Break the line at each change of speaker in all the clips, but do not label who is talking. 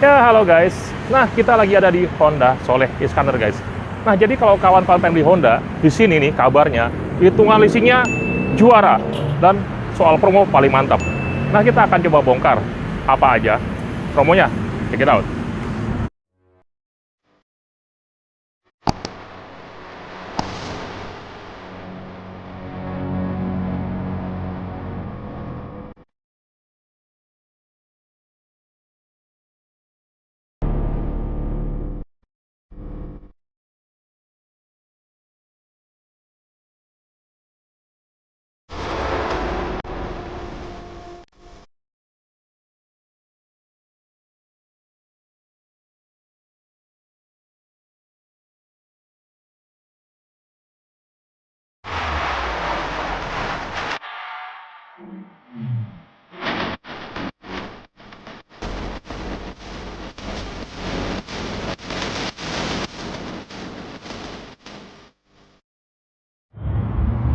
Ya, halo guys. Nah, kita lagi ada di Honda Soleh Iskandar, guys. Nah, jadi kalau kawan-kawan pengen beli Honda, di sini nih kabarnya, hitungan leasingnya juara dan soal promo paling mantap. Nah, kita akan coba bongkar apa aja promonya. Check it out.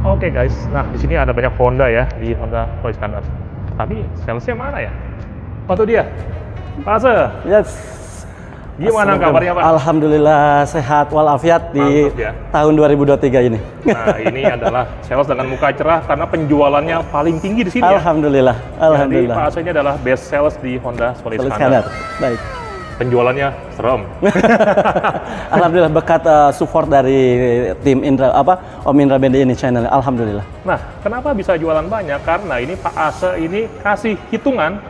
Oke guys, nah di sini ada banyak Honda ya di Honda Soleh Iskandar. Tapi salesnya mana ya? Oh, itu dia. Pak Ase,
Yes.
gimana kabarnya Pak?
Alhamdulillah sehat walafiat di
Mantap, ya.
tahun 2023 ini.
Nah, ini adalah sales dengan muka cerah karena penjualannya paling tinggi di sini ya.
Alhamdulillah.
Jadi
Alhamdulillah.
Pak Ase ini adalah best sales di Honda Soleh
Soleh
Iskandar.
Iskandar. Baik.
Penjualannya serem.
Alhamdulillah berkat support dari tim Om Indra Bendi ini channel. Alhamdulillah.
Nah, kenapa bisa jualan banyak? Karena ini Pak Ase ini kasih hitungan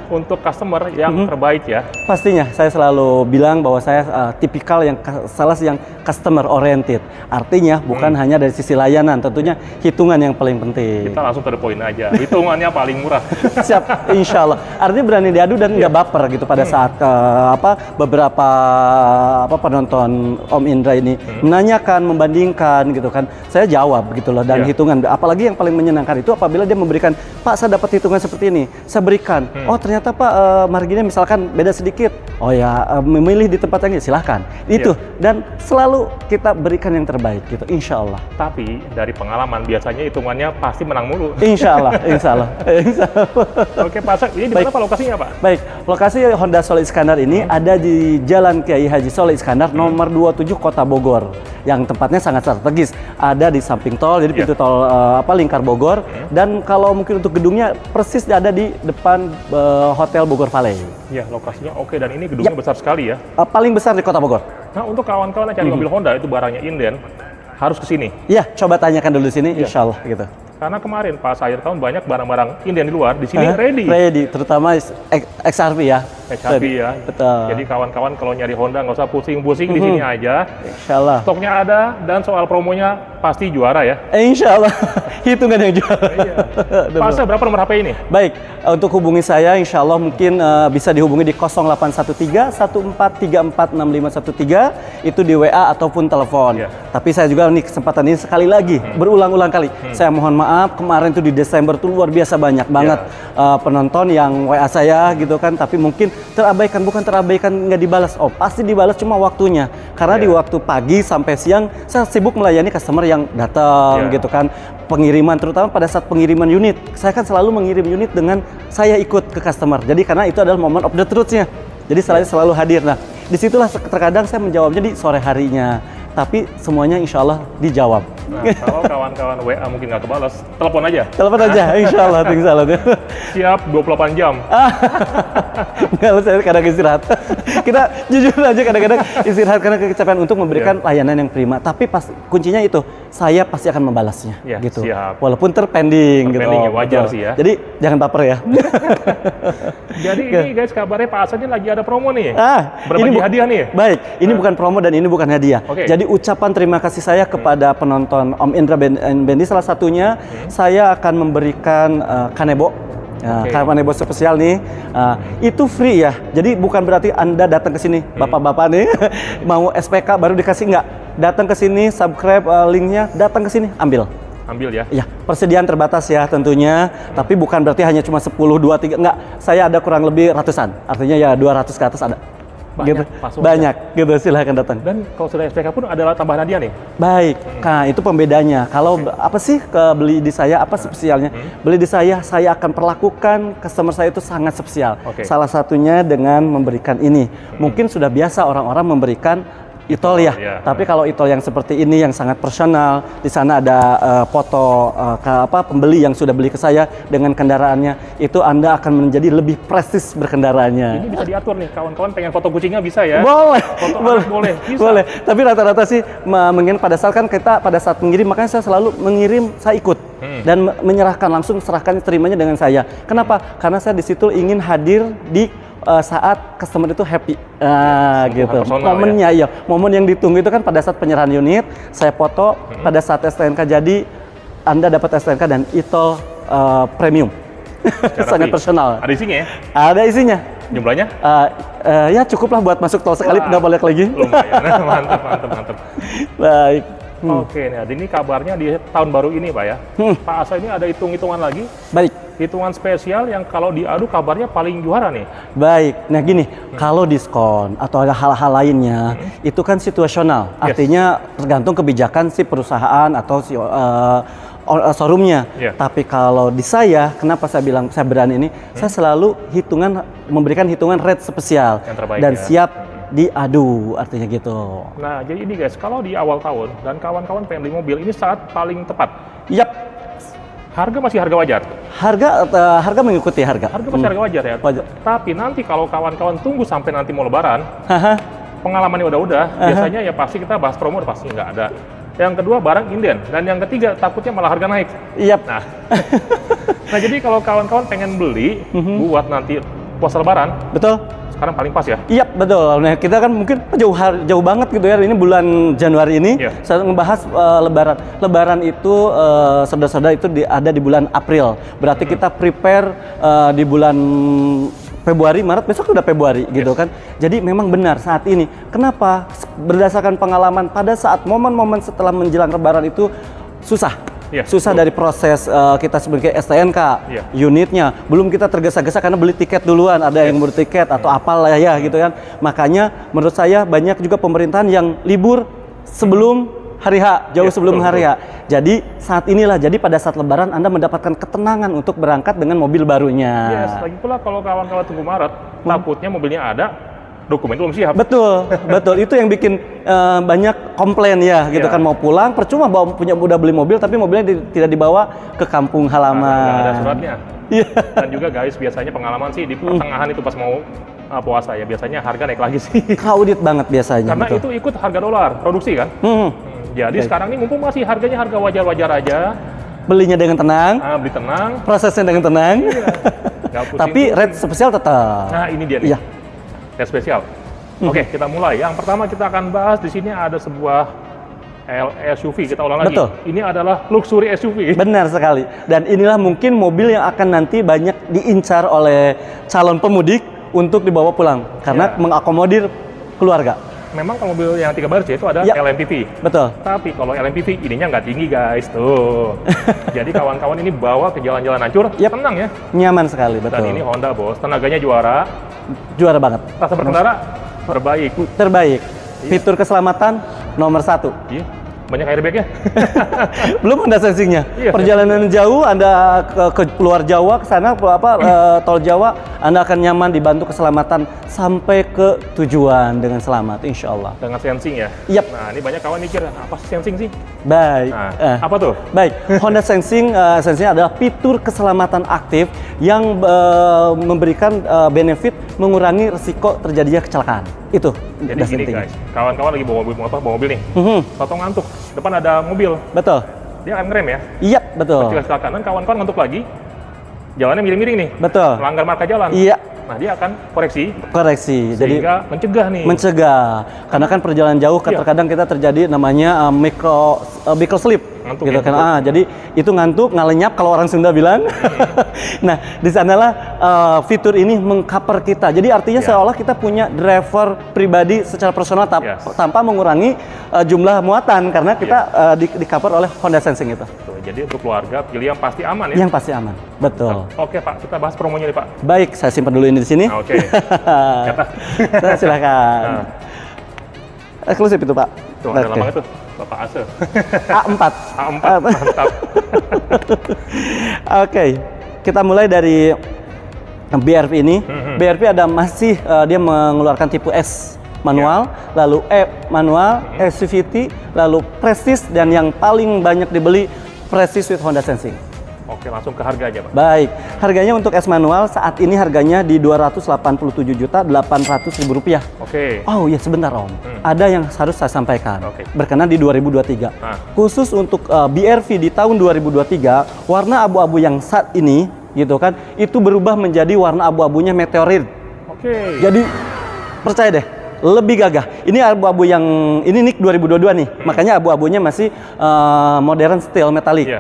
untuk customer yang terbaik ya.
Pastinya saya selalu bilang bahwa saya tipikal yang sales yang customer oriented. Artinya bukan hanya dari sisi layanan, tentunya hitungan yang paling penting.
Kita langsung to the point aja. Hitungannya paling murah.
Siap, insya Allah. Artinya berani diadu dan nggak baper gitu pada saat beberapa penonton Om Indra ini menanyakan, membandingkan gitu kan. Saya jawab gitu loh dan hitungan. Apalagi yang paling menyenangkan itu apabila dia memberikan, Pak saya dapat hitungan seperti ini, saya berikan. Oh ternyata Pak marginnya misalkan beda sedikit. Oh ya memilih di tempat yang silahkan. Itu dan selalu kita berikan yang terbaik gitu, insya Allah.
Tapi dari pengalaman biasanya hitungannya pasti menang mulu.
Insya Allah, insya Allah. Insya Allah.
Oke Pak Ase, ini di mana Pak lokasinya Pak?
Baik, lokasi Honda Soleh Iskandar ini ada di Jalan Kiai Haji Soleh Iskandar nomor 27 Kota Bogor. Yang tempatnya sangat strategis. Ada di samping tol, jadi pintu tol Lingkar Bogor. Dan kalau mungkin untuk gedungnya persis ada di depan Hotel Bogor Valley.
Ya, lokasinya oke dan ini gedungnya besar sekali ya.
Paling besar di Kota Bogor.
Nah, untuk kawan-kawan yang cari mobil Honda itu barangnya inden, harus ke sini.
Iya, coba tanyakan dulu di sini, insya Allah gitu.
Karena kemarin pas akhir tahun banyak barang-barang inden di luar, di sini ready.
Ready, terutama XR-V ya.
XR-V ya.
Betul.
Jadi kawan-kawan kalau nyari Honda nggak usah pusing-pusing, di sini aja.
Insya Allah.
Stoknya ada dan soal promonya pasti juara ya.
Insya Allah. Hitungan yang juara.
Iya. Pak Ase, berapa nomor HP ini?
Baik, untuk hubungi saya insya Allah mungkin bisa dihubungi di 0813-1434-6513 itu di WA ataupun telepon. Tapi saya juga nih kesempatan ini sekali lagi berulang-ulang kali. Saya mohon maaf kemarin tuh di Desember tuh luar biasa banyak banget penonton yang WA saya gitu kan, tapi mungkin terabaikan, bukan terabaikan nggak dibalas. Oh pasti dibalas cuma waktunya. Karena di waktu pagi sampai siang saya sibuk melayani customer yang datang gitu kan. Pengiriman, terutama pada saat pengiriman unit. Saya kan selalu mengirim unit dengan saya ikut ke customer. Jadi karena itu adalah moment of the truth-nya. Jadi selalu hadir. Nah, disitulah terkadang saya menjawabnya di sore harinya. Tapi semuanya insya Allah dijawab.
Nah, kalau kawan-kawan WA mungkin nggak kebalas, telepon aja.
Telepon aja, insya Allah.
Siap 28 jam.
Kalau saya kadang istirahat. Kita jujur aja kadang-kadang istirahat karena kecapean untuk memberikan layanan yang prima. Tapi pas kuncinya itu, saya pasti akan membalasnya. gitu.
Siap.
Walaupun terpending gitu.
Ya, wajar sih ya.
Jadi jangan baper ya.
Jadi ini guys kabarnya Pak Ase ini lagi ada promo nih.
Ini
hadiah nih.
Baik, ini bukan promo dan ini bukan hadiah.
Jadi
ucapan terima kasih saya kepada penonton Om Indra Bendi salah satunya saya akan memberikan kanebo. Kanebo spesial nih, itu free ya. Jadi bukan berarti Anda datang ke sini, bapak-bapak nih mau SPK baru dikasih, nggak. Datang ke sini, subscribe linknya, datang ke sini, ambil ya. Ya, persediaan terbatas ya tentunya, tapi bukan berarti hanya cuma 10, 2, 3, enggak. Saya ada kurang lebih ratusan, artinya ya 200 ke atas ada. gitu.
password.
Banyak gitu, silahkan datang.
Dan kalau sudah SPK pun adalah tambahan hadiah nih.
Baik, nah itu pembedanya. Kalau apa sih beli di saya, apa spesialnya? Beli di saya akan perlakukan customer saya itu sangat spesial. Salah satunya dengan memberikan ini. Mungkin sudah biasa orang-orang memberikan e-tol ya, tapi kalau e-tol yang seperti ini yang sangat personal, di sana ada foto pembeli yang sudah beli ke saya dengan kendaraannya, itu Anda akan menjadi lebih prestis berkendaranya.
Ini bisa diatur nih, kawan-kawan pengen foto kucingnya bisa ya?
Boleh,
foto
boleh,
bisa.
Boleh. Tapi rata-rata sih mengirim pada saat kan kita pada saat mengirim, makanya saya selalu mengirim, saya ikut dan menyerahkan langsung, serahkan terimanya dengan saya. Kenapa? Karena saya di situ ingin hadir di saat customer itu happy, gitu. Momennya ya, momen yang ditunggu itu kan pada saat penyerahan unit, saya foto, pada saat STNK jadi, Anda dapat STNK dan e-tol premium, sangat personal.
Ada isinya ya?
Ada isinya.
Jumlahnya?
Ya cukuplah buat masuk tol sekali, nggak balik lagi.
Lumayan, mantap.
Baik.
Oke, nah ini kabarnya di tahun baru ini Pak ya. Pak Asa ini ada hitung-hitungan lagi.
Baik.
Hitungan spesial yang kalau diadu kabarnya paling juara nih.
Baik, nah gini, kalau diskon atau ada hal-hal lainnya, itu kan situasional. Artinya tergantung kebijakan si perusahaan atau si showroomnya. Tapi kalau di saya, kenapa saya bilang saya berani ini, saya selalu memberikan hitungan rate spesial dan siap diadu, artinya gitu.
Nah, jadi ini guys, kalau di awal tahun dan kawan-kawan pengen beli mobil, ini saat paling tepat.
Yap.
Harga masih harga wajar?
Harga mengikuti harga.
Harga masih harga wajar ya? Wajar. Tapi nanti kalau kawan-kawan tunggu sampai nanti mau lebaran, pengalamannya udah, biasanya ya pasti kita bahas promo pasti nggak ada. Yang kedua barang inden, dan yang ketiga takutnya malah harga naik.
Yap.
Nah jadi kalau kawan-kawan pengen beli buat nanti puasa lebaran,
betul.
Sekarang paling pas ya?
Iya, betul. Nah, kita kan mungkin jauh banget gitu ya. Ini bulan Januari ini, saya ngebahas Lebaran. Lebaran itu, saudara-saudara itu ada di bulan April. Berarti kita prepare di bulan Februari, Maret, besok udah Februari gitu kan. Jadi memang benar saat ini. Kenapa? Berdasarkan pengalaman pada saat momen-momen setelah menjelang Lebaran itu susah. Susah dari proses kita sebagai STNK, unitnya belum kita tergesa-gesa karena beli tiket duluan, ada yang beli tiket atau apalah ya gitu kan. Makanya menurut saya banyak juga pemerintahan yang libur sebelum hari H, jauh sebelum hari H. Jadi saat inilah, jadi pada saat Lebaran Anda mendapatkan ketenangan untuk berangkat dengan mobil barunya.
Lagi pula kalau kawan-kawan tunggu Maret, takutnya mobilnya ada, dokumen belum siap.
Betul, betul. Itu yang bikin banyak komplain ya, gitu kan, mau pulang percuma udah beli mobil tapi mobilnya tidak dibawa ke kampung halaman.
Nggak ada suratnya. Dan juga guys, biasanya pengalaman sih di pertengahan itu pas mau puasa ya, biasanya harga naik lagi sih.
Crowded banget biasanya.
Karena itu ikut harga dolar produksi kan. Jadi sekarang ini mumpung masih harganya harga wajar-wajar aja.
Belinya dengan tenang.
Beli tenang.
Prosesnya dengan tenang. Tapi rate spesial tetap.
Nah ini dia nih. Spesial. Oke, kita mulai. Yang pertama kita akan bahas di sini ada sebuah SUV. Kita ulang lagi.
Betul.
Ini adalah luxury SUV.
Benar sekali. Dan inilah mungkin mobil yang akan nanti banyak diincar oleh calon pemudik untuk dibawa pulang karena mengakomodir keluarga.
Memang kalau mobil yang 3 baris itu ada LMPV.
Betul.
Tapi kalau LMPV ininya nggak tinggi guys, tuh. Jadi kawan-kawan ini bawa ke jalan-jalan hancur, tenang ya.
Nyaman sekali, betul.
Dan ini Honda bos, tenaganya juara.
Juara banget.
Rasa berkendara terbaik.
Terbaik. Fitur keselamatan nomor 1.
Iya. Banyak airbag-nya.
Belum ada sensingnya. Perjalanan jauh, Anda ke luar Jawa, ke sana, tol Jawa, Anda akan nyaman dibantu keselamatan sampai ke tujuan dengan selamat, insya Allah.
Dengan sensing ya?
Yap.
Nah, ini banyak kawan mikir, apa sih sensing sih?
Baik.
Nah, apa tuh?
Baik, Honda Sensing, sensing adalah fitur keselamatan aktif yang memberikan benefit mengurangi risiko terjadinya kecelakaan. Itu.
Jadi gini guys, kawan-kawan lagi bawa mobil nih, tau ngantuk, depan ada mobil.
Betul.
Dia akan ngerem ya?
Iya, betul.
Ketika kecelakaan, kawan-kawan ngantuk lagi, jalannya miring-miring nih.
Betul.
Melanggar marka jalan.
Iya.
Nah, dia akan koreksi.
Sehingga
mencegah nih.
Mencegah. Karena kan perjalanan jauh, terkadang kita terjadi namanya micro slip.
Ngantuk
gitu
ya,
kan.
betul.
Jadi itu ngantuk, nggak lenyap kalau orang Sunda bilang. Nah, di sanalah fitur ini mengcover kita. Jadi artinya seolah kita punya driver pribadi secara personal tanpa mengurangi jumlah muatan karena kita di cover oleh Honda Sensing itu.
Tuh, jadi untuk keluarga pilih yang pasti aman ya.
Yang pasti aman. Betul.
Oke Pak, kita bahas promonya nih Pak.
Baik, saya simpan dulu ini di sini.
Oke. Kata.
Nah, silakan. Eksklusif itu Pak.
Tuh, ada lambangnya tuh, Bapak Ase.
A4.
A4, mantap.
Oke, kita mulai dari BRV ini. BRV ada masih dia mengeluarkan tipe S manual, lalu E manual, SUVT, lalu Prestige, dan yang paling banyak dibeli Prestige with Honda Sensing.
Oke, langsung ke harganya Pak.
Baik, harganya untuk S manual saat ini harganya di Rp287.800.000.
Oke.
Oh iya, sebentar Om. Ada yang harus saya sampaikan. Berkenan di 2023. Khusus untuk BRV di tahun 2023, warna abu-abu yang saat ini gitu kan, itu berubah menjadi warna abu-abunya meteorit.
Oke.
Jadi percaya deh, lebih gagah. Ini abu-abu yang ini NIK 2022 nih. Makanya abu-abunya masih modern steel metalik.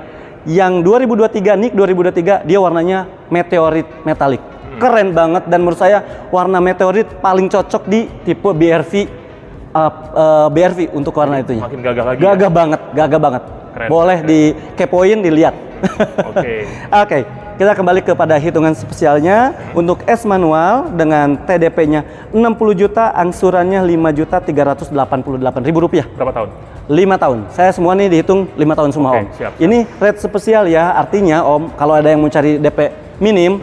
Yang 2023 NIK 2023 dia warnanya meteorit metalik. Keren banget, dan menurut saya warna meteorit paling cocok di tipe BRV BRV untuk warna itunya.
Makin gagah lagi.
Gagah banget, gagah banget.
Keren.
Boleh dikepoin, dilihat.
Oke.
Oke, kita kembali kepada hitungan spesialnya. Untuk S manual dengan TDP-nya 60 juta, angsurannya Rp5.388.000.
Berapa tahun?
5 tahun. Saya semua nih dihitung 5 tahun semua Om.
Siap.
Ini rate spesial ya, artinya Om, kalau ada yang mau cari DP minim,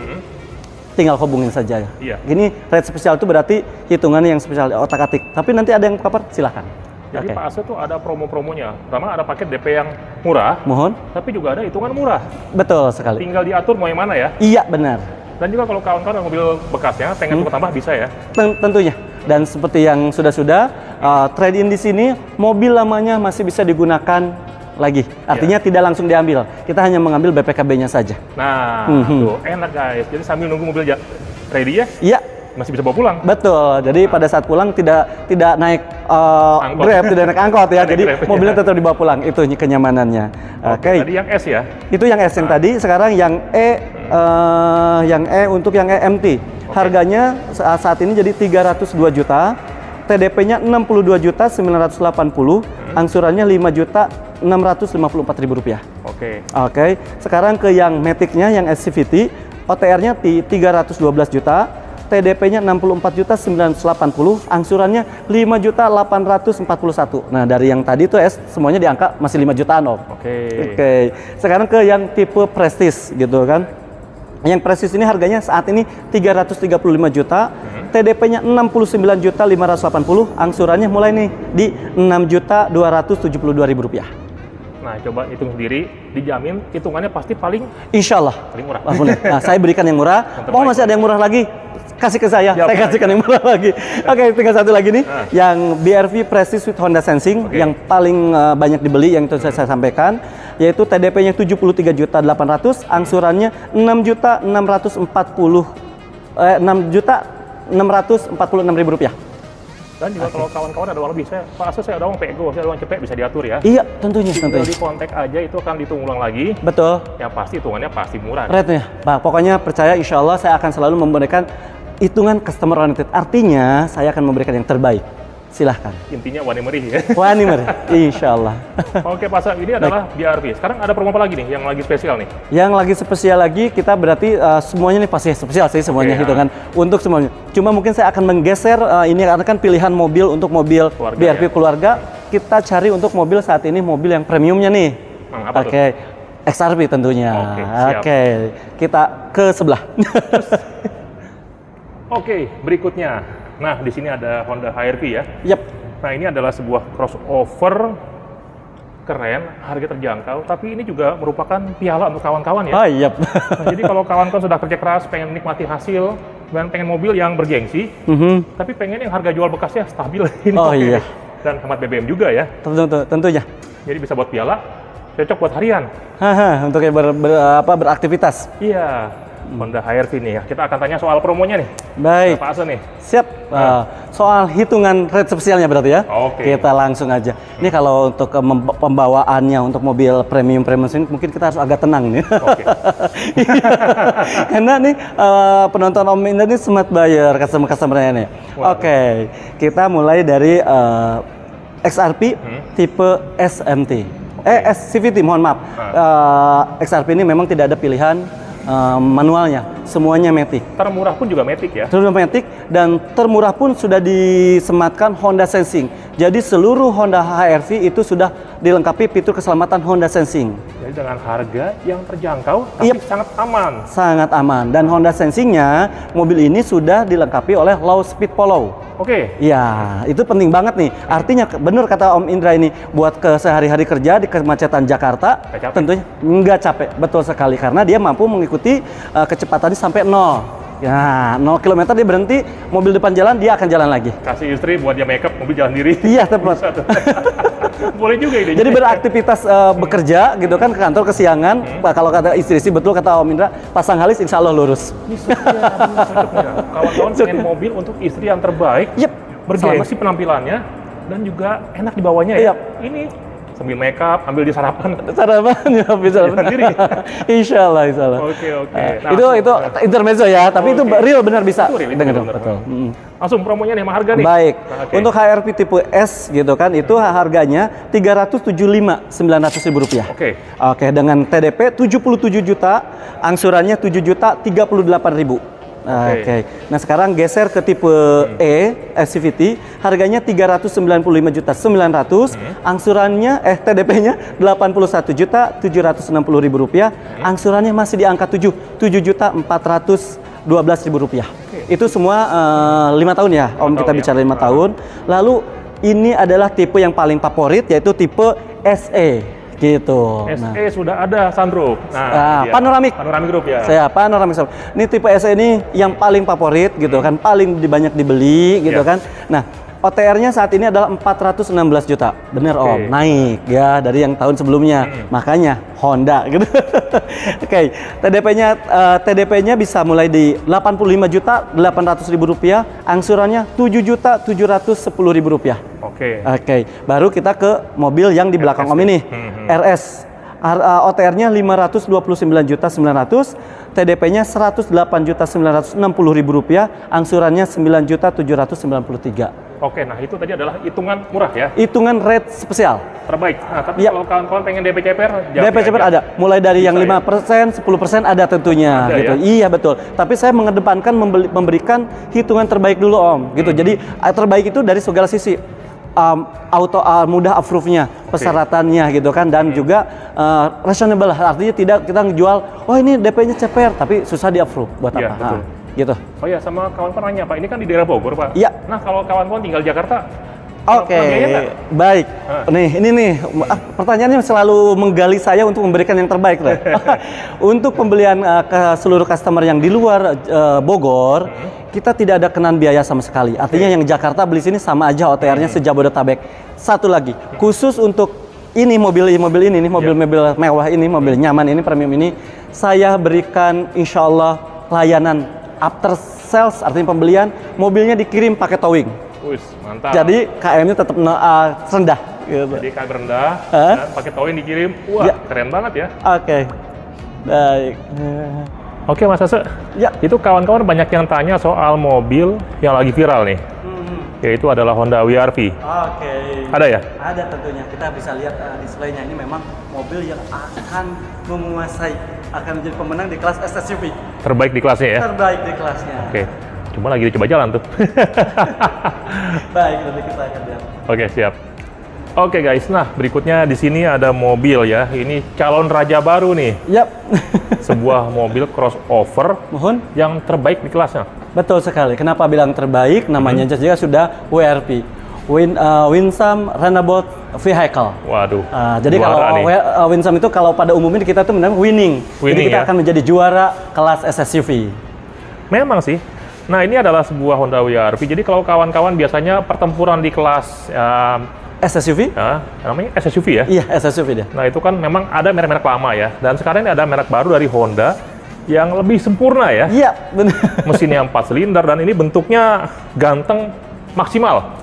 tinggal hubungin saja ya.
Iya.
Ini rate spesial itu berarti hitungannya yang spesial, otak-atik. Tapi nanti ada yang cover, silahkan.
Jadi Pak Ase tuh ada promo-promonya. Pertama ada paket DP yang murah,
Mohon.
tapi juga ada hitungan murah.
Betul sekali.
Tinggal diatur mau yang mana ya.
Iya, benar.
Dan juga kalau kawan-kawan mobil bekasnya pengen tukar tambah bisa ya.
Tentunya. Dan seperti yang sudah-sudah, trade-in di sini, mobil lamanya masih bisa digunakan lagi. Artinya tidak langsung diambil. Kita hanya mengambil BPKB-nya saja.
Nah, tuh enak guys. Jadi sambil nunggu mobil ready ya,
Iya.
masih bisa bawa pulang.
Betul. Jadi pada saat pulang tidak naik Grab, tidak naik angkot ya. Jadi mobilnya tetap dibawa pulang. Itu kenyamanannya. Oke.
Tadi yang S ya.
Itu yang S yang tadi. Sekarang yang untuk yang EMT. Harganya saat ini jadi 302 juta. TDP-nya 62.980, angsurannya Rp5.654.000. Oke. Sekarang ke yang Matic-nya, yang SCVT, OTR-nya 312 juta, TDP-nya 64.980, angsurannya Rp5.841. Nah, dari yang tadi tuh S semuanya di angka masih 5 jutaan, Om. Oke. Sekarang ke yang tipe Prestige gitu kan. Yang Prestige ini harganya saat ini 335 juta, TDP-nya 69.580, angsurannya mulai nih di Rp6.272.000.
Nah, coba hitung sendiri, dijamin hitungannya pasti paling
Insya Allah.
paling murah.
Nah, saya berikan yang murah. Oh, masih ada yang murah lagi? Kasih ke saya kasihkan yang murah lagi. Oke, tinggal satu lagi nih, yang BRV Prestige with Honda Sensing, yang paling banyak dibeli, yang itu saya sampaikan, yaitu TDP-nya 73.800, angsurannya Rp6.646.000.
Dan juga kalau kawan-kawan ada uang lebih, Pak Ase saya ada uang pego, saya ada uang cepet, bisa diatur ya.
Iya, tentunya.
Tinggal di kontak aja, itu akan dihitung ulang lagi.
Betul.
Yang pasti hitungannya pasti murah.
Rate-nya, Pak, pokoknya percaya, insya Allah saya akan selalu memberikan hitungan customer oriented. Artinya saya akan memberikan yang terbaik. Silahkan.
Intinya wani merih ya.
Wani merih, insya Allah.
Oke Pak Ase, ini adalah BRV. Sekarang ada promo apa lagi nih yang lagi spesial nih?
Yang lagi spesial lagi, kita berarti semuanya nih pasti spesial sih semuanya hitungan untuk semuanya. Cuma mungkin saya akan menggeser ini karena kan pilihan mobil untuk mobil keluarga, BRV keluarga. Kita cari untuk mobil saat ini mobil yang premiumnya nih. Oke, XRV tentunya. Oke, kita ke sebelah. Oke,
berikutnya. Nah, di sini ada Honda HR-V ya.
Yap.
Nah, ini adalah sebuah crossover keren, harga terjangkau, tapi ini juga merupakan piala untuk kawan-kawan ya.
Oh, iya.
Nah, jadi kalau kawan-kawan sudah kerja keras, pengen menikmati hasil, dan pengen mobil yang bergengsi, tapi pengen yang harga jual bekasnya stabil.
Oh iya.
Dan hemat BBM juga ya.
Tentunya.
Jadi bisa buat piala, cocok buat harian.
Untuk yang beraktivitas.
Iya. Honda HR-V nih ya. Kita akan tanya soal promonya nih.
Baik.
Pak Ase nih.
Siap. soal hitungan rate spesialnya berarti ya.
Oke.
Kita langsung aja. Ini kalau untuk pembawaannya untuk mobil premium ini mungkin kita harus agak tenang nih.
Oke.
Karena nih penonton Om Indra ini smart buyer customer-customernya nih. Oke, kita mulai dari XRP tipe SMT. CVT, mohon maaf. XRP ini memang tidak ada pilihan manualnya, semuanya matic.
Termurah pun juga matic ya?
Termurah matic, dan termurah pun sudah disematkan Honda Sensing. Jadi seluruh Honda HR-V itu sudah dilengkapi fitur keselamatan Honda Sensing.
Jadi dengan harga yang terjangkau, tapi sangat aman.
Sangat aman. Dan Honda Sensing-nya, mobil ini sudah dilengkapi oleh Low Speed Follow.
Oke.
Ya, itu penting banget nih. Artinya benar kata Om Indra ini, buat ke sehari-hari kerja di kemacetan Jakarta, tentunya nggak capek. Betul sekali, karena dia mampu mengikuti kecepatannya sampai 0. Ya, 0 km dia berhenti, mobil depan jalan, dia akan jalan lagi.
Kasih istri buat dia makeup, mobil jalan diri.
Iya, tepat.
Boleh juga ide.
Jadi beraktivitas bekerja gitu kan, ke kantor kesiangan. Kalau kata istri sih, betul kata Om Indra, pasang halis insya Allah lurus.
Kawan-kawan pengen mobil untuk istri yang terbaik, bergengsi penampilannya, dan juga enak dibawanya ya. Ini sambil makeup, ambil di sarapan.
Sarapan ya, bisa sendiri. Insya Allah.
Oke. Nah,
itu intermezzo ya, tapi itu real benar bisa. Dengar dong. Betul.
Langsung promonya nih, harga nih.
Baik. Untuk HR-V tipe S gitu kan, itu harganya Rp375.900.000. Oke, dengan TDP 77 juta, angsurannya 7.038.000. Oke. Nah, sekarang geser ke tipe E CVT, harganya 395.900.000, angsurannya TDP-nya 81.760.000 rupiah, angsurannya masih di angka 7.412.000 rupiah. Itu semua 5 tahun ya, Om, kita bicara 5 tahun. Lalu ini adalah tipe yang paling favorit, yaitu tipe SE. Gitu.
SE sudah ada sunroof.
Panoramik
roof ya.
Panoramik. Ini tipe SE ini yang paling favorit gitu kan, paling banyak dibeli gitu kan. Nah, OTR-nya saat ini adalah 416 juta. Bener Om, naik ya dari yang tahun sebelumnya. Makanya Honda gitu. TDP-nya bisa mulai di 85.800.000 rupiah, angsurannya 7.710.000 rupiah. Oke. Baru kita ke mobil yang di belakang Om ini, RS. OTR-nya 529.900.000, TDP-nya 108.960.000 rupiah, angsurannya 9.793.
Oke, nah itu tadi adalah hitungan murah ya?
Hitungan rate spesial.
Terbaik. Nah, tapi kalau kawan-kawan pengen DP CPR,
DP CPR ada. Mulai dari yang 5%, 10% ada tentunya.
Ada,
gitu.
Ya?
Iya, betul. Tapi saya mengedepankan memberikan hitungan terbaik dulu Om. Gitu. Jadi terbaik itu dari segala sisi. Mudah approve-nya, persyaratannya gitu kan, dan juga reasonable, artinya tidak kita ngejual, oh ini DP-nya CPR tapi susah di-approve buat apa?
Betul.
Gitu.
Oh ya, sama kawan-kawan nanya Pak, ini kan di daerah Bogor Pak.
Iya.
Nah kalau kawan-kawan tinggal di Jakarta,
Oke, baik. Nih, ini nih pertanyaannya selalu menggali saya untuk memberikan yang terbaik loh. Untuk pembelian ke seluruh customer yang di luar Bogor, kita tidak ada kenan biaya sama sekali. Artinya yang Jakarta beli sini sama aja OTR-nya sejabodetabek. Satu lagi, khusus untuk ini mobil ini, mobil mewah ini, mobil nyaman ini, premium ini, saya berikan insya Allah layanan after sales, artinya pembelian, mobilnya dikirim pakai towing.
Mantap.
Jadi KM-nya tetap rendah. Gitu.
Jadi KM rendah, dan pakai towing dikirim. Wah, keren banget ya.
Oke. Baik.
Oke Mas Ase, itu kawan-kawan banyak yang tanya soal mobil yang lagi viral nih, yaitu adalah Honda WR-V. Ada ya? Ada
tentunya. Kita bisa lihat displaynya, ini memang mobil yang akan menguasai, akan menjadi pemenang di kelas SUV.
Terbaik di kelasnya ya?
Terbaik di kelasnya.
Oke. Cuma lagi dicoba jalan tuh.
Baik, nanti kita akan lihat.
Oke, siap. Oke guys, nah berikutnya di sini ada mobil ya. Ini calon raja baru nih. Sebuah mobil crossover yang terbaik di kelasnya.
Betul sekali. Kenapa bilang terbaik? Namanya juga sudah WRV. Winsome Runabout Vehicle.
Waduh.
Jadi kalau Winsome itu kalau pada umumnya kita tuh menang winning. Jadi kita akan menjadi juara kelas SUV.
Memang sih. Nah ini adalah sebuah Honda WR-V. Jadi kalau kawan-kawan biasanya pertempuran di kelas
SUV?
Namanya SUV ya?
Iya, SUV dia.
Nah itu kan memang ada merek-merek lama ya. Dan sekarang ini ada merek baru dari Honda yang lebih sempurna ya.
Iya, benar.
Mesin yang 4 silinder dan ini bentuknya ganteng, maksimal.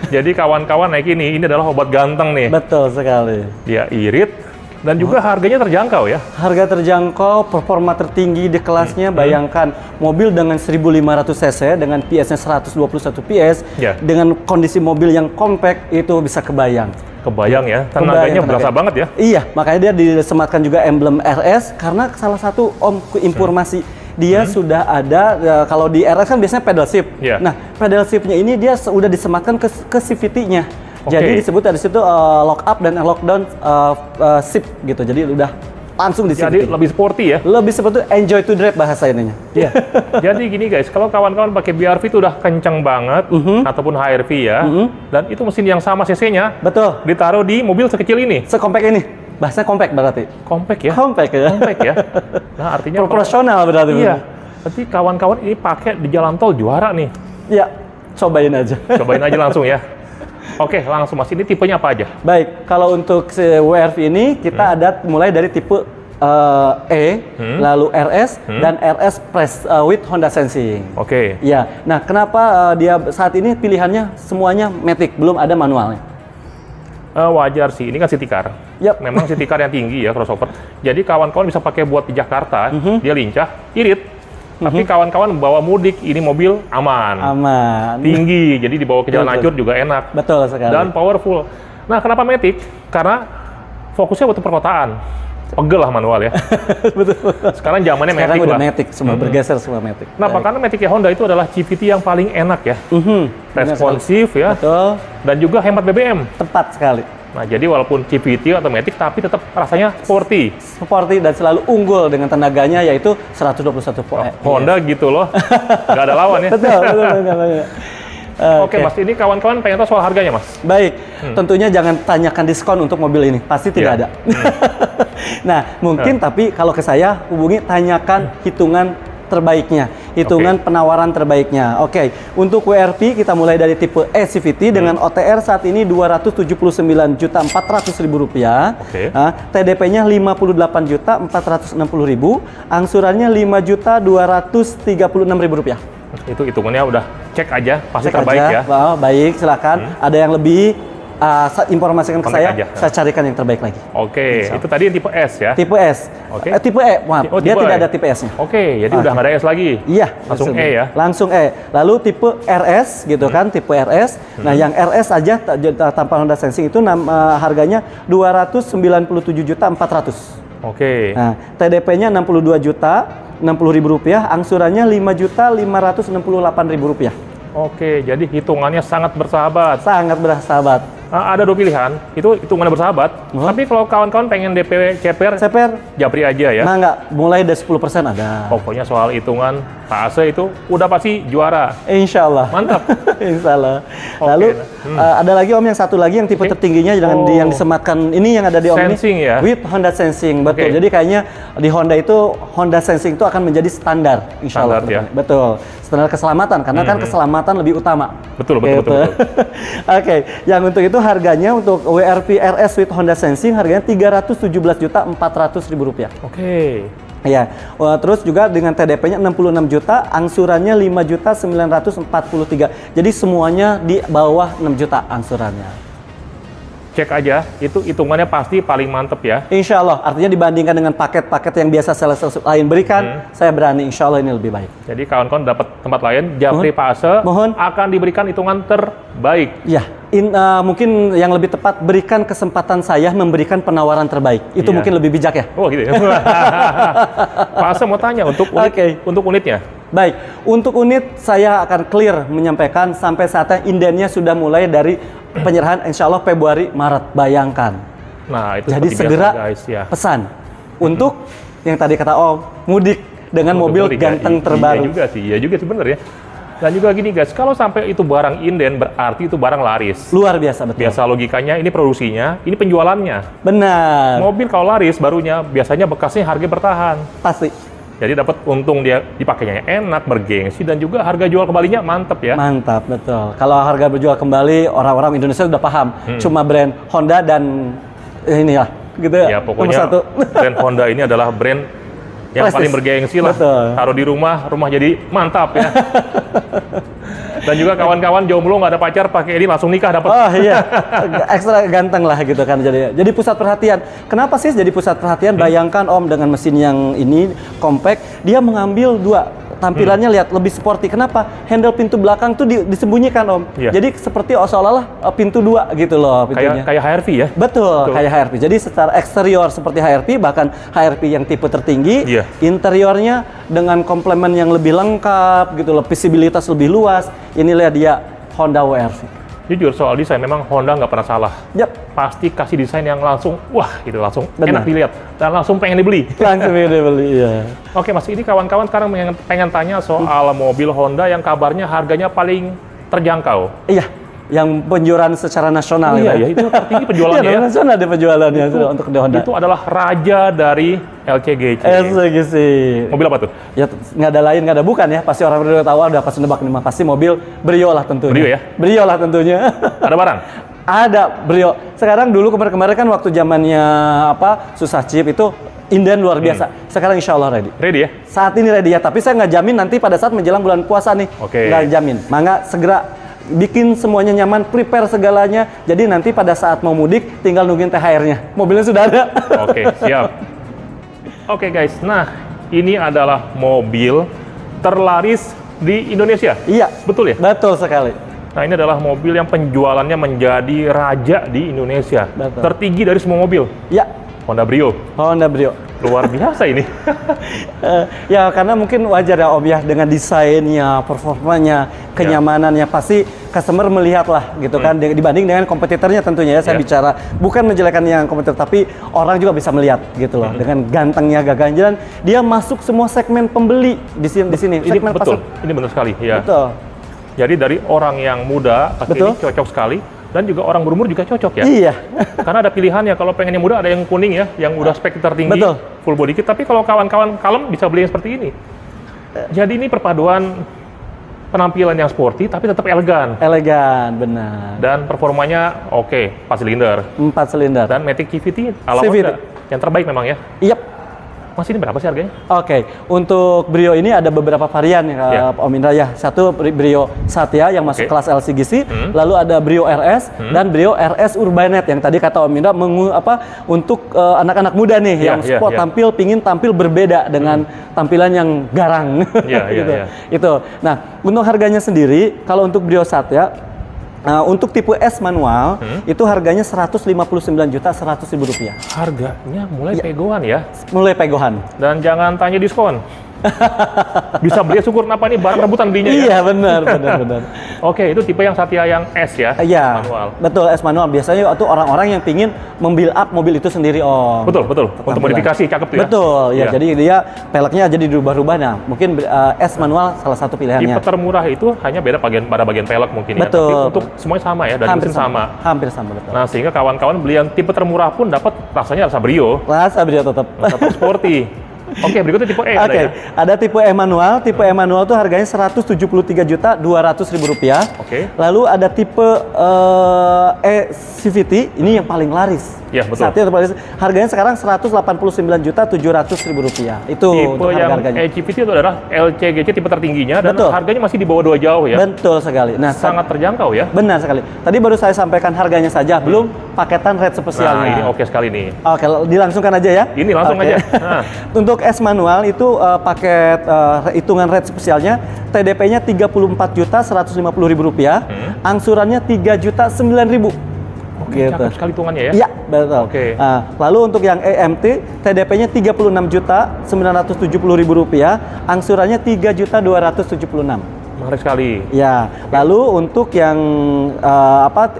Jadi kawan-kawan naik ini adalah obat ganteng nih.
Betul sekali.
Dia irit dan juga harganya terjangkau ya.
Harga terjangkau, performa tertinggi di kelasnya. Bayangkan mobil dengan 1500 cc dengan PS-nya 121 PS dengan kondisi mobil yang compact itu bisa kebayang.
Kebayang ya, tenaganya berasa banget ya.
Iya, makanya dia disematkan juga emblem RS karena salah satu informasi dia sudah ada, kalau di RS kan biasanya pedal shift. Nah, pedal shiftnya ini dia sudah disematkan ke CVT-nya. Jadi disebut dari situ lock up dan lock down shift gitu. Jadi udah langsung di CVT.
Jadi lebih sporty ya.
Lebih seperti enjoy to drive bahasa ininya.
Iya. Jadi gini guys, kalau kawan-kawan pakai BRV itu udah kencang banget ataupun HRV ya. Dan itu mesin yang sama cc-nya.
Betul.
Ditaruh di mobil sekecil ini.
Sekompak ini. Bahasanya compact berarti.
Compact ya?
Compact ya?
Compact ya. Nah artinya
proporsional berarti.
Iya. Berarti kawan-kawan ini pakai di jalan tol juara nih.
Iya. Cobain aja.
Cobain aja langsung ya. Oke, langsung Mas. Ini tipenya apa aja?
Baik. Kalau untuk WRV ini kita ada mulai dari tipe lalu RS dan RS Plus with Honda Sensing.
Oke.
Iya. Nah, kenapa dia saat ini pilihannya semuanya matic, belum ada manualnya?
Wajar sih, ini kan city car. Memang city car yang tinggi ya, crossover. Jadi kawan-kawan bisa pakai buat di Jakarta, dia lincah, irit. Tapi kawan-kawan bawa mudik, ini mobil aman.
Aman.
Tinggi, jadi dibawa ke jalan acur juga enak.
Betul sekali.
Dan powerful. Nah, kenapa matic? Karena fokusnya untuk perkotaan. Pegel lah manual ya.
Betul.
Sekarang zamannya matic lah.
Sekarang udah matic, semua bergeser semua matic.
Nah, karena matic ya Honda itu adalah CVT yang paling enak ya. Responsif ya.
Betul.
Dan juga hemat BBM.
Tepat sekali.
Nah, jadi walaupun CVT atau matic tapi tetap rasanya sporty.
Sporty dan selalu unggul dengan tenaganya yaitu 121 PS.
Honda gitu loh. Nggak ada lawan ya.
Betul.
Oke Mas, ini kawan-kawan pengen tahu soal harganya Mas.
Baik, tentunya jangan tanyakan diskon untuk mobil ini, pasti tidak ada. Nah, mungkin tapi kalau ke saya hubungi tanyakan hitungan terbaiknya, hitungan penawaran terbaiknya. Oke, untuk WRV kita mulai dari tipe E CVT dengan OTR saat ini Rp279.400.000. Nah, TDP-nya Rp58.460.000, angsurannya Rp5.236.000.
Itu hitungannya udah cek aja, pasti
cek
terbaik
aja.
ya.
Baik, silakan. Ada yang lebih informasikan ke saya, saya carikan yang terbaik lagi.
Oke, itu tadi yang tipe S ya?
Tipe S. Tipe E, maaf. Dia tidak ada tipe S-nya.
Oke, jadi udah nggak ada S lagi?
Iya.
Langsung E ya?
Langsung E. Lalu tipe RS gitu kan, tipe RS. Nah, yang RS aja tanpa Honda Sensing itu harganya Rp297.400.000.
Oke.
Nah, TDP-nya Rp62.060.000, angsurannya Rp5.568.000.
Oke, jadi hitungannya sangat bersahabat.
Sangat bersahabat.
Ada dua pilihan, itu hitungannya bersahabat. Tapi kalau kawan-kawan pengen DP CPR, japri aja ya.
Nah, enggak, mulai dari 10% ada.
Pokoknya soal hitungan Pak itu udah pasti juara.
Insya Allah.
Mantap.
Insya Allah. Lalu ada lagi Om yang satu lagi yang tipe tertingginya yang disematkan ini yang ada di Om
Sensing
ini.
Ya?
With Honda Sensing, betul. Jadi kayaknya di Honda itu Honda Sensing itu akan menjadi standar. Insya Allah.
Ya?
Betul. Standar keselamatan, karena kan keselamatan lebih utama.
Betul.
Oke, yang untuk itu harganya untuk WRV RS with Honda Sensing harganya Rp317.400.000.
Oke.
Ya, terus juga dengan TDP-nya 66 juta, angsurannya 5.943. Jadi semuanya di bawah 6 juta angsurannya.
Cek aja, itu hitungannya pasti paling mantep ya.
Insya Allah, artinya dibandingkan dengan paket-paket yang biasa sales lain berikan, saya berani insya Allah ini lebih baik.
Jadi kawan-kawan dapat tempat lain, japri fase akan diberikan hitungan terbaik.
Ya, mungkin yang lebih tepat berikan kesempatan saya memberikan penawaran terbaik. Itu mungkin lebih bijak ya.
Oh gitu ya. Fase mau tanya untuk unitnya.
Baik, untuk unit saya akan clear menyampaikan sampai saatnya indennya sudah mulai dari penyerahan insya Allah Februari Maret, bayangkan.
Nah, itu
jadi segera
biasa, guys, ya.
Pesan untuk yang tadi kata Om, mudik dengan mobil ganteng terbaru.
Iya juga sih bener ya. Dan juga gini guys, kalau sampai itu barang inden berarti itu barang laris.
Luar biasa, betul.
Biasa logikanya ini produksinya, ini penjualannya.
Benar.
Mobil kalau laris barunya biasanya bekasnya harga bertahan.
Pasti.
Jadi dapat untung dia dipakainya enak, bergengsi, dan juga harga jual kembalinya mantap ya.
Mantap, betul. Kalau harga berjual kembali, orang-orang Indonesia sudah paham. Cuma brand Honda dan inilah, gitu ya.
Ya pokoknya brand Honda ini adalah brand yang paling bergengsi lah. Taruh di rumah jadi mantap ya. Dan juga kawan-kawan jomblo nggak ada pacar pakai ini langsung nikah dapat.
Oh iya, ekstra ganteng lah gitu kan jadi pusat perhatian. Kenapa sih jadi pusat perhatian? Bayangkan Om dengan mesin yang ini compact, dia mengambil dua tampilannya lihat lebih sporty. Kenapa? Handle pintu belakang tuh disembunyikan Om.
Iya.
Jadi seperti seolah-olah pintu dua gitu loh pintunya.
Kayak HRV ya?
Betul, kayak HRV. Jadi secara eksterior seperti HRV, bahkan HRV yang tipe tertinggi,
Iya.
interiornya dengan komplement yang lebih lengkap gitu loh, visibilitas lebih luas. Inilah dia Honda WRV.
Jujur soal desain memang Honda nggak pernah salah.
Yap.
Pasti kasih desain yang langsung wah gitu, langsung
Benar.
enak dilihat dan langsung pengen dibeli.
Langsung dibeli, iya.
Oke Mas, ini kawan-kawan sekarang pengen tanya soal mobil Honda yang kabarnya harganya paling terjangkau.
Iya, yang penjualan secara nasional
Iya, itu tertinggi penjualannya
iya,
ya.
nasional ada penjualannya untuk di Honda.
Itu adalah raja dari LCGC.
LCGC.
Mobil apa tuh?
Ya nggak ada lain, nggak ada bukan ya. Pasti orang udah tahu, udah pasti nebak nih. Pasti mobil Brio lah tentunya.
Brio ya?
Brio lah tentunya.
Ada barang?
Ada Brio. Sekarang dulu kemarin kan waktu zamannya susah chip itu inden luar biasa. Sekarang insya Allah ready.
Ready ya?
Saat ini ready ya. Tapi saya nggak jamin nanti pada saat menjelang bulan puasa nih.
Oke.
Nggak jamin. Mangga segera bikin semuanya nyaman, prepare segalanya. Jadi nanti pada saat mau mudik tinggal nungguin THR-nya. Mobilnya sudah ada.
Oke, siap. Oke guys, nah ini adalah mobil terlaris di Indonesia.
Iya.
Betul ya?
Betul sekali.
Nah ini adalah mobil yang penjualannya menjadi raja di Indonesia.
Betul.
Tertinggi dari semua mobil.
Ya,
Honda Brio.
Honda Brio.
Luar biasa ini.
Ya karena mungkin wajar ya Om ya, dengan desainnya, performanya, kenyamanannya, pasti customer melihat lah gitu kan, dibanding dengan kompetitornya tentunya ya. Saya bicara bukan menjelekan yang kompetitor, tapi orang juga bisa melihat gitu loh, dengan gantengnya, gagahnya, dan dia masuk semua segmen pembeli di sini.
Ini
Segmen
betul,
pasar.
ini benar sekali ya.
Betul.
Jadi dari orang yang muda, pakai
Betul.
ini cocok sekali. Dan juga orang berumur juga cocok ya.
Iya.
Karena ada pilihannya, kalau pengen yang muda ada yang kuning ya, yang udah spek tertinggi,
Betul.
full body kit. Tapi kalau kawan-kawan kalem bisa beli yang seperti ini. Jadi ini perpaduan penampilan yang sporty tapi tetap elegan.
Elegan, benar.
Dan performanya oke, 4 silinder.
4 silinder.
Dan Matic CVT ala
CVT.
Honda. Yang terbaik memang ya.
Yap.
Mas ini berapa sih harganya?
Oke, untuk Brio ini ada beberapa varian ya, Om Indra ya. Satu Brio Satya yang masuk kelas LCGC, lalu ada Brio RS dan Brio RS Urbanet yang tadi kata Om Indra untuk anak-anak muda nih yang sport pingin tampil berbeda dengan tampilan yang garang. Itu. Nah, untuk harganya sendiri kalau untuk Brio Satya untuk tipe S manual itu harganya Rp159.100.000.
Harganya mulai pegoan ya?
Mulai pegohan.
Dan jangan tanya diskon. Bisa beli syukur apa nih barang rebutan belinya ya?
Iya benar.
Oke, itu tipe yang Satya yang S ya?
Iya,
manual.
Betul, S manual. Biasanya itu orang-orang yang pingin membuild up mobil itu sendiri Om.
Betul. Untuk modifikasi cakep tuh ya?
Betul, ya. Jadi dia peleknya jadi dirubah-rubah. Nah, mungkin S manual salah satu pilihannya.
Tipe termurah itu hanya beda pada bagian pelek mungkin ya.
Betul.
Tapi untuk semuanya sama ya, dan mesin sama.
Hampir sama, betul.
Nah, sehingga kawan-kawan beli yang tipe termurah pun dapat rasanya rasa Brio.
Rasa Brio tetap.
Tetap sporty. Oke, berikutnya tipe E.
Oke, ada tipe E manual. Tipe E manual tuh harganya Rp173.200.000.
Oke.
Lalu ada tipe E CVT, ini yang paling laris.
Ya, betul.
Saat itu paling laris. Harganya sekarang Rp189.700.000. Itu
tipe
untuk
yang
harganya.
E CVT itu adalah LCGC tipe tertingginya dan
Betul.
harganya masih di bawah 2 jauh ya.
Betul sekali. Nah,
sangat terjangkau ya.
Benar sekali. Tadi baru saya sampaikan harganya saja, belum paketan red spesialnya.
Nah, ini oke sekali nih.
Oke, dilangsung aja ya.
Ini langsung aja. Nah.
Untuk S manual itu paket hitungan red spesialnya, TDP-nya Rp34.150.000, angsurannya Rp3.009.000.
Oke, cakep sekali hitungannya ya.
Iya, betul.
Oke.
Lalu untuk yang EMT, TDP-nya Rp36.970.000, angsurannya Rp3.276.000.
Menarik sekali.
Ya, lalu untuk yang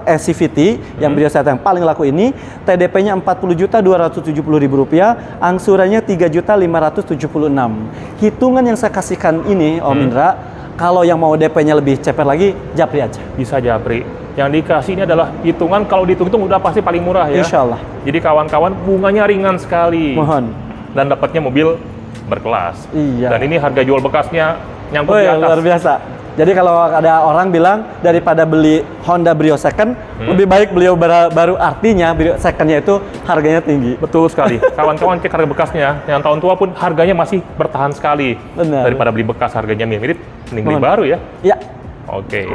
SCVT yang Brio Satya yang paling laku ini, TDP-nya Rp40.270.000, angsurannya Rp3.576.000. Hitungan yang saya kasihkan ini, Om Indra, kalau yang mau DP-nya lebih cepat lagi, japri aja.
Bisa japri. Yang dikasih ini adalah hitungan, kalau dihitung-hitung udah pasti paling murah ya.
Insya Allah.
Jadi kawan-kawan bunganya ringan sekali.
Mohon.
Dan dapatnya mobil berkelas.
Iya.
Dan ini harga jual bekasnya nyangkut di atas.
Luar biasa. Jadi kalau ada orang bilang daripada beli Honda Brio second, lebih baik beliau baru, artinya Brio secondnya itu harganya tinggi.
Betul sekali. Kawan-kawan cek harga bekasnya, yang tahun tua pun harganya masih bertahan sekali.
Benar.
Daripada beli bekas harganya mirip-mirip, mending beli baru ya.
Ya.
Oke.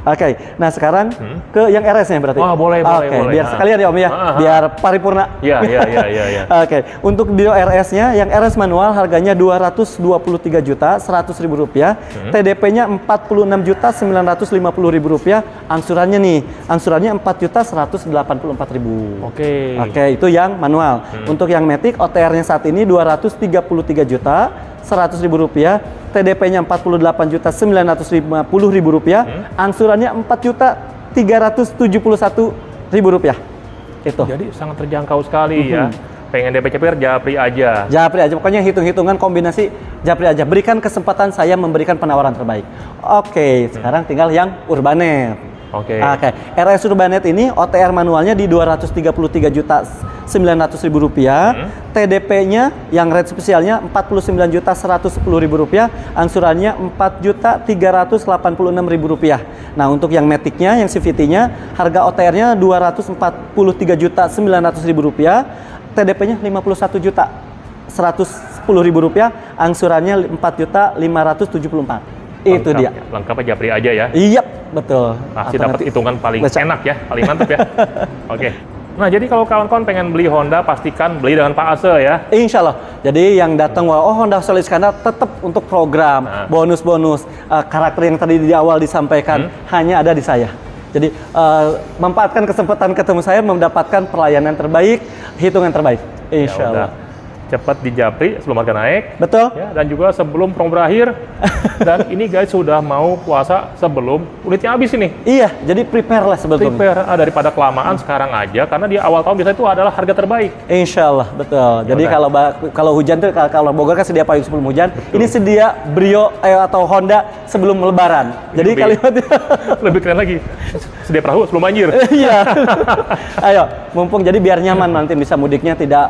Oke, nah sekarang ke yang RS-nya berarti.
Oh, boleh, boleh,
Oke,
boleh.
biar sekalian ya Om ya, biar paripurna.
Iya, iya, iya, iya. Ya.
Oke, untuk Dio RS-nya, yang RS manual harganya Rp223.100.000, TDP-nya Rp46.950.000, angsurannya nih, angsurannya Rp4.184.000.
Oke.
Oke, itu yang manual. Untuk yang Matic, OTR-nya saat ini Rp233.100.000, TDP-nya Rp48.950.000, angsurannya Rp4.371.000. Itu.
Jadi sangat terjangkau sekali ya. Pengen DP CPR, Japri aja.
Japri aja, pokoknya hitung-hitungan kombinasi Japri aja. Berikan kesempatan saya memberikan penawaran terbaik. Oke, sekarang tinggal yang Urbanet.
Oke.
Oke, RS Urbanet ini OTR manualnya di Rp233.900.000, TDP-nya yang rate spesialnya Rp49.110.000, angsurannya Rp4.386.000. Nah, untuk yang Matic-nya, yang CVT-nya, harga OTR-nya Rp243.900.000, TDP-nya Rp51.110.000, angsurannya Rp4.574.000. Itu dia.
Lengkap aja Japri aja ya.
Iya, betul.
Pasti dapat hitungan paling enak ya, paling mantap ya. Oke. Nah, jadi kalau kawan-kawan pengen beli Honda, pastikan beli dengan Pak Ase ya.
Insya Allah. Jadi yang datang, oh Honda Solid Iskandar tetap untuk program, bonus-bonus, karakter yang tadi di awal disampaikan, hanya ada di saya. Jadi memanfaatkan kesempatan ketemu saya, mendapatkan pelayanan terbaik, hitungan terbaik. Insya Allah.
Cepat di Japri sebelum harga naik.
Betul.
Ya, dan juga sebelum promo berakhir. Dan ini guys sudah mau puasa sebelum unitnya habis ini.
Iya, jadi prepare lah sebetulnya.
Prepare daripada kelamaan sekarang aja, karena di awal tahun biasanya itu adalah harga terbaik.
Insya Allah, betul. Jadi kalau hujan tuh, kalau Bogor kan sedia payung sebelum hujan, ini sedia Brio atau Honda sebelum Lebaran. Jadi kalimatnya
lebih keren lagi, sedia perahu sebelum banjir.
Iya. Ayo, mumpung jadi biar nyaman nanti bisa mudiknya tidak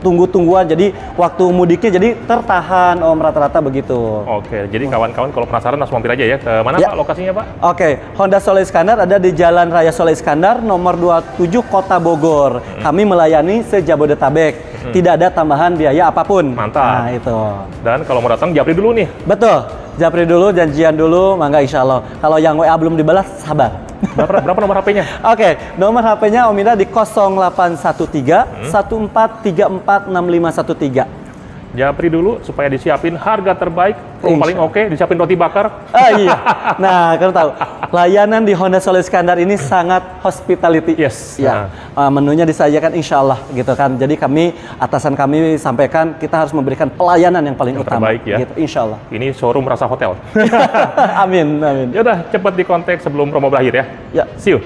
tunggu-tungguan. Jadi waktu mudiknya jadi tertahan Om, rata-rata begitu.
Oke, jadi kawan-kawan kalau penasaran langsung mampir aja ya. Ke mana Pak lokasinya Pak?
Oke, Honda Solid Iskandar ada di Jalan Raya Solid Iskandar nomor 27 Kota Bogor. Kami melayani se-Jabodetabek. Tidak ada tambahan biaya apapun.
Mantap.
Nah, itu.
Dan kalau mau datang Japri dulu nih.
Betul. Japri dulu, janjian dulu, mangga insya Allah. Kalau yang WA belum dibalas, sabar.
Berapa nomor HP-nya?
Oke, nomor HP-nya Om Indra di 0813 14346513.
Japri dulu supaya disiapin harga terbaik, paling oke, disiapin roti bakar.
Iya. Nah, kalau tahu, layanan di Honda Solid Iskandar ini sangat hospitality.
Yes.
Ya. Menunya disajikan insya Allah gitu kan. Jadi kami, atasan kami sampaikan kita harus memberikan pelayanan yang paling utama.
Terbaik ya.
Gitu, insya Allah.
Ini showroom rasa hotel.
Amin, amin.
Yaudah, cepet di kontak sebelum promo berakhir ya.
Ya.
See you.